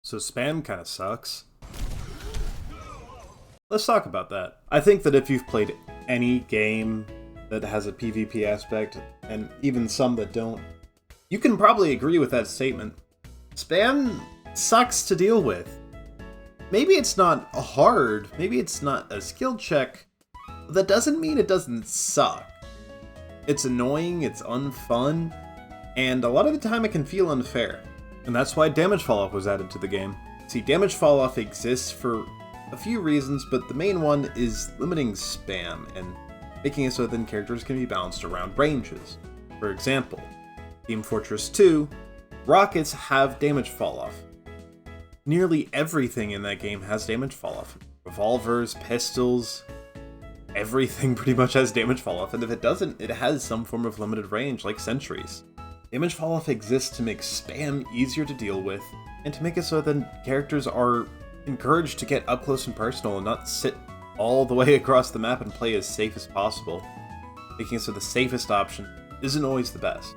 So spam kinda sucks. Let's talk about that. I think that if you've played any game that has a PvP aspect, and even some that don't, you can probably agree with that statement. Spam sucks to deal with. Maybe it's not hard, maybe it's not a skill check, but that doesn't mean it doesn't suck. It's annoying, it's unfun, and a lot of the time it can feel unfair. And that's why Damage Falloff was added to the game. See, Damage Falloff exists for a few reasons, but the main one is limiting spam and making it so that then characters can be balanced around ranges. For example, Team Fortress 2, rockets have Damage Falloff. Nearly everything in that game has Damage Falloff. Revolvers, pistols, everything pretty much has Damage Falloff, and if it doesn't, it has some form of limited range, like sentries. Damage Falloff exists to make spam easier to deal with, and to make it so that characters are encouraged to get up close and personal and not sit all the way across the map and play as safe as possible, making it so the safest option isn't always the best.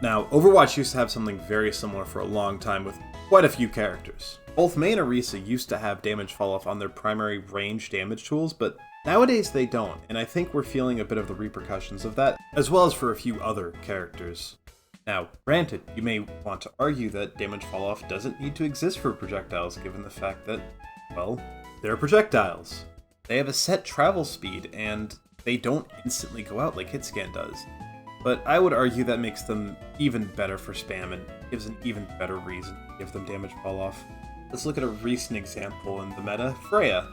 Now, Overwatch used to have something very similar for a long time with quite a few characters. Both Mei and Orisa used to have Damage Falloff on their primary range damage tools, but nowadays they don't, and I think we're feeling a bit of the repercussions of that, as well as for a few other characters. Now, granted, you may want to argue that Damage Falloff doesn't need to exist for projectiles, given the fact that, well, they're projectiles. They have a set travel speed, and they don't instantly go out like Hitscan does. But I would argue that makes them even better for spam and gives an even better reason to give them Damage Falloff. Let's look at a recent example in the meta, Freya.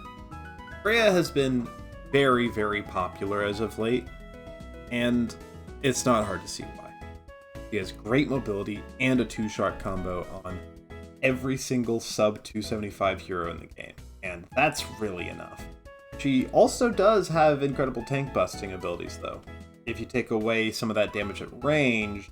Freya has been very, very popular as of late, and it's not hard to see why. She has great mobility and a 2-shot combo on every single sub 275 hero in the game, and that's really enough. She also does have incredible tank busting abilities though. If you take away some of that damage at range,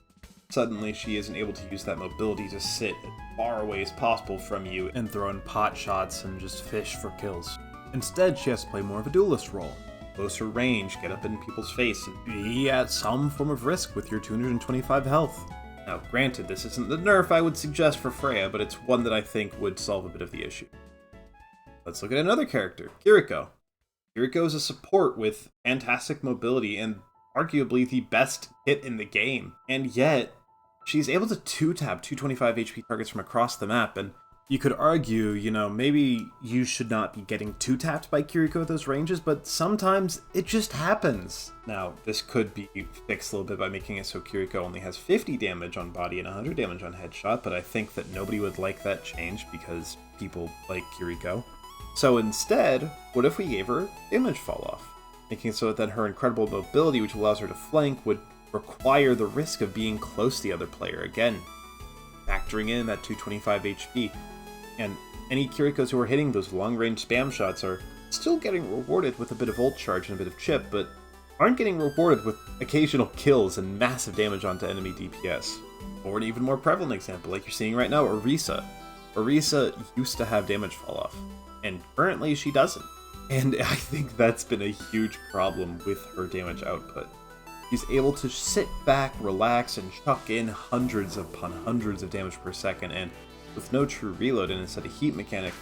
suddenly she isn't able to use that mobility to sit as far away as possible from you and throw in pot shots and just fish for kills. Instead, she has to play more of a duelist role. Closer range, get up in people's face, and be at some form of risk with your 225 health. Now, granted, this isn't the nerf I would suggest for Freya, but it's one that I think would solve a bit of the issue. Let's look at another character, Kiriko. Kiriko is a support with fantastic mobility and arguably the best hit in the game, and yet she's able to 2-tap 225 HP targets from across the map, and you could argue, maybe you should not be getting 2-tapped by Kiriko at those ranges, but sometimes it just happens. Now, this could be fixed a little bit by making it so Kiriko only has 50 damage on body and 100 damage on headshot, but I think that nobody would like that change because people like Kiriko. So instead, what if we gave her Damage Falloff? Making it so that then her incredible mobility, which allows her to flank, would require the risk of being close to the other player. Again, factoring in that 225 HP. And any Kirikos who are hitting those long-range spam shots are still getting rewarded with a bit of ult charge and a bit of chip, but aren't getting rewarded with occasional kills and massive damage onto enemy DPS. Or an even more prevalent example, like you're seeing right now, Orisa. Orisa used to have Damage Falloff, and currently she doesn't. And I think that's been a huge problem with her damage output. She's able to sit back, relax, and chuck in hundreds upon hundreds of damage per second, and with no true reload and instead of heat mechanic,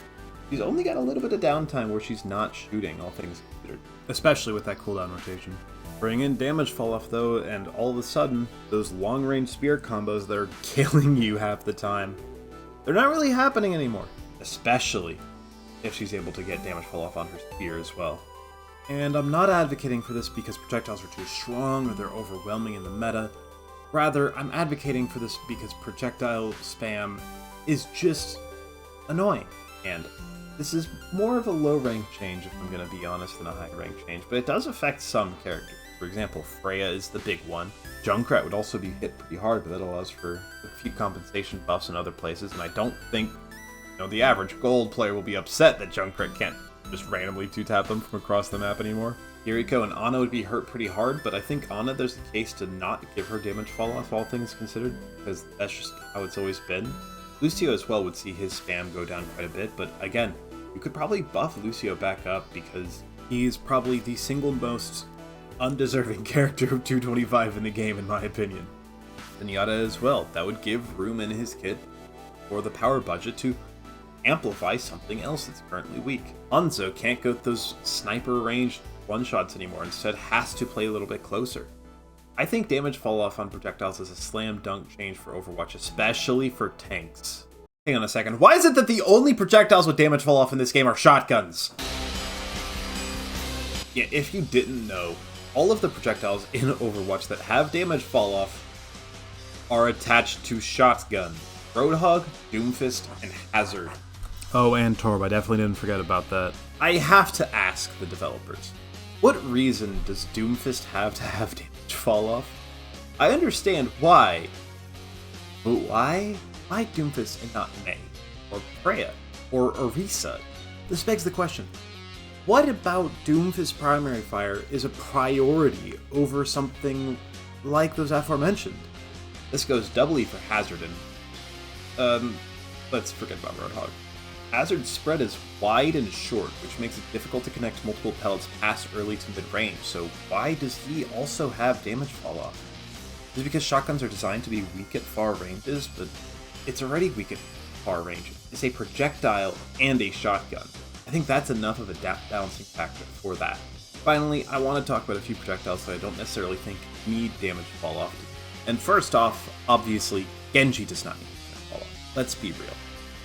she's only got a little bit of downtime where she's not shooting, all things considered. Especially with that cooldown rotation. Bring in Damage Falloff though, and all of a sudden, those long-range spear combos that are killing you half the time, they're not really happening anymore. Especially if she's able to get Damage Falloff on her spear as well. And I'm not advocating for this because projectiles are too strong or they're overwhelming in the meta. Rather, I'm advocating for this because projectile spam is just annoying. And this is more of a low rank change, if I'm going to be honest, than a high rank change, but it does affect some characters. For example, Freya is the big one. Junkrat would also be hit pretty hard, but that allows for a few compensation buffs in other places, and I don't think the average gold player will be upset that Junkrat can't just randomly 2-tap them from across the map anymore. Kiriko and Ana would be hurt pretty hard, but I think Ana, there's the case to not give her Damage Falloff, all things considered, because that's just how it's always been. Lucio as well would see his spam go down quite a bit, but again, you could probably buff Lucio back up because he's probably the single most undeserving character of 225 in the game, in my opinion. Zenyatta as well, that would give room in his kit for the power budget to amplify something else that's currently weak. Hanzo can't go those sniper ranged one-shots anymore, instead has to play a little bit closer. I think damage falloff on projectiles is a slam dunk change for Overwatch, especially for tanks. Hang on a second, why is it that the only projectiles with damage falloff in this game are shotguns? Yeah, if you didn't know, all of the projectiles in Overwatch that have damage falloff are attached to shotgun. Roadhog, Doomfist, and Hazard. Oh, and Torb, I definitely didn't forget about that. I have to ask the developers, what reason does Doomfist have to have damage falloff? I understand why, but why? Why Doomfist and not Mei, or Freya, or Orisa? This begs the question, what about Doomfist's primary fire is a priority over something like those aforementioned? This goes doubly for Hazard and, let's forget about Roadhog. Hazard's spread is wide and short, which makes it difficult to connect multiple pellets past early to mid-range, so why does he also have damage falloff? Is it because shotguns are designed to be weak at far ranges, but it's already weak at far range. It's a projectile and a shotgun. I think that's enough of a balancing factor for that. Finally, I want to talk about a few projectiles that I don't necessarily think need damage falloff. And first off, obviously, Genji does not need damage falloff. Let's be real.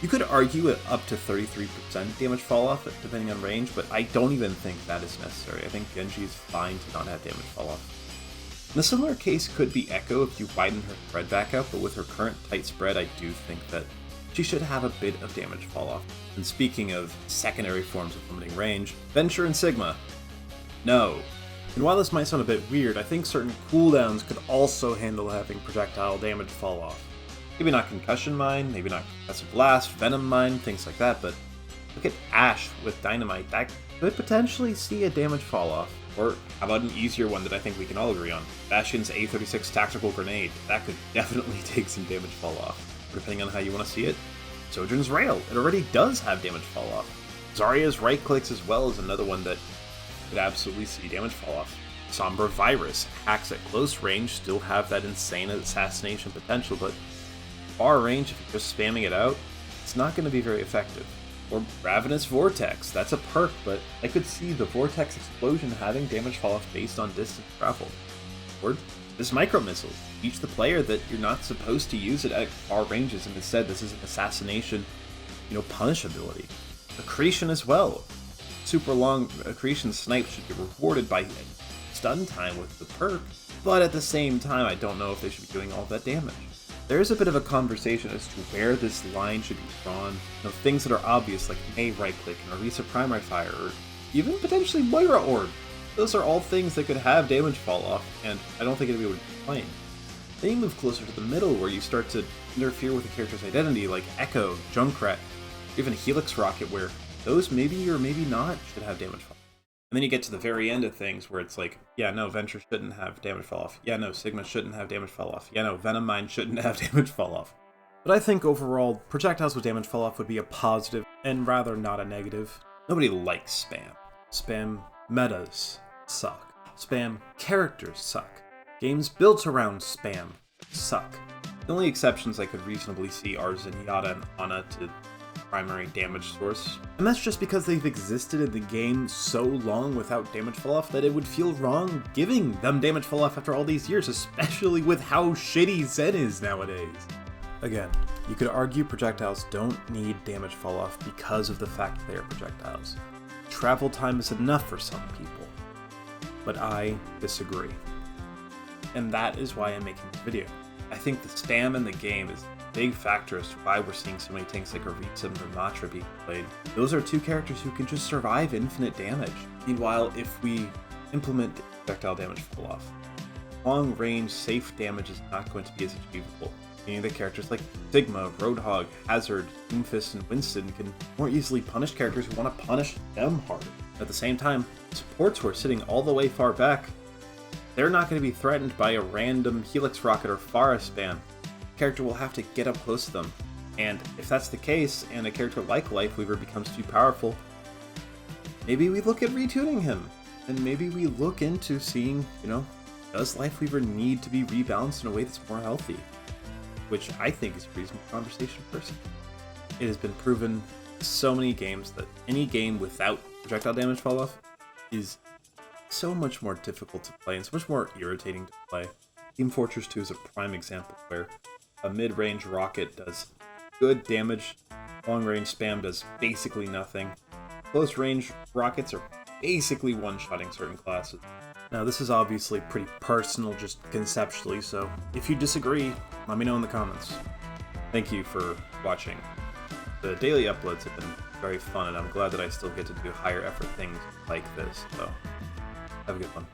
You could argue it up to 33% damage falloff depending on range, but I don't even think that is necessary. I think Genji is fine to not have damage falloff. In a similar case could be Echo if you widen her spread back out, but with her current tight spread, I do think that she should have a bit of damage falloff. And speaking of secondary forms of limiting range, Venture and Sigma. No. And while this might sound a bit weird, I think certain cooldowns could also handle having projectile damage falloff. Maybe not Concussion Mine, maybe not Concussive Blast, Venom Mine, things like that, but look at Ashe with Dynamite. That could potentially see a damage falloff. Or how about an easier one that I think we can all agree on? Bastion's A36 Tactical Grenade. That could definitely take some damage falloff. Depending on how you want to see it. Sojourn's Rail. It already does have damage falloff. Zarya's right clicks as well is another one that could absolutely see damage falloff. Sombra Virus. Hacks at close range still have that insane assassination potential, but far range, if you're just spamming it out, it's not going to be very effective. Or Ravenous Vortex. That's a perk, but I could see the Vortex Explosion having damage falloff based on distance traveled. Or this Micro Missile. Teach the player that you're not supposed to use it at far ranges, and instead this is an assassination, punish ability. Accretion as well. Super long Accretion snipe should be rewarded by stun time with the perk, but at the same time I don't know if they should be doing all that damage. There's a bit of a conversation as to where this line should be drawn. Things that are obvious like Mei right click and Orisa primary fire, or even potentially Moira Orb. Those are all things that could have damage fall off, and I don't think anybody would complain. Then you move closer to the middle where you start to interfere with a character's identity like Echo, Junkrat, even Helix Rocket, where those maybe or maybe not should have damage fall off. And then you get to the very end of things where it's like, yeah, no, Venture shouldn't have damage fall off. Yeah, no, Sigma shouldn't have damage fall off. Yeah, no, Venom Mine shouldn't have damage fall off. But I think overall, projectiles with damage fall off would be a positive and rather not a negative. Nobody likes spam. Spam metas suck. Spam characters suck. Games built around spam suck. The only exceptions I could reasonably see are Zenyatta and Ana to primary damage source. And that's just because they've existed in the game so long without damage falloff that it would feel wrong giving them damage falloff after all these years, especially with how shitty Zen is nowadays. Again, you could argue projectiles don't need damage falloff because of the fact that they are projectiles. Travel time is enough for some people. But I disagree. And that is why I'm making this video. I think the spam in the game is a big factor as to why we're seeing so many tanks like Orisa and Ramattra being played. Those are two characters who can just survive infinite damage. Meanwhile, if we implement projectile damage falloff, long range safe damage is not going to be as achievable. Meaning that characters like Sigma, Roadhog, Hazard, Doomfist, and Winston can more easily punish characters who want to punish them harder. At the same time, supports who are sitting all the way far back, they're not going to be threatened by a random Helix Rocket or Pharah spam. The character will have to get up close to them. And if that's the case, and a character like Lifeweaver becomes too powerful, maybe we look at retuning him. And maybe we look into seeing, does Lifeweaver need to be rebalanced in a way that's more healthy? Which I think is a reasonable conversation person. It has been proven so many games that any game without projectile damage falloff is so much more difficult to play and so much more irritating to play. Team Fortress 2 is a prime example where a mid-range rocket does good damage, long-range spam does basically nothing. Close-range rockets are basically one-shotting certain classes. Now, this is obviously pretty personal, just conceptually, so if you disagree, let me know in the comments. Thank you for watching. The daily uploads have been very fun, and I'm glad that I still get to do higher effort things like this, so have a good one.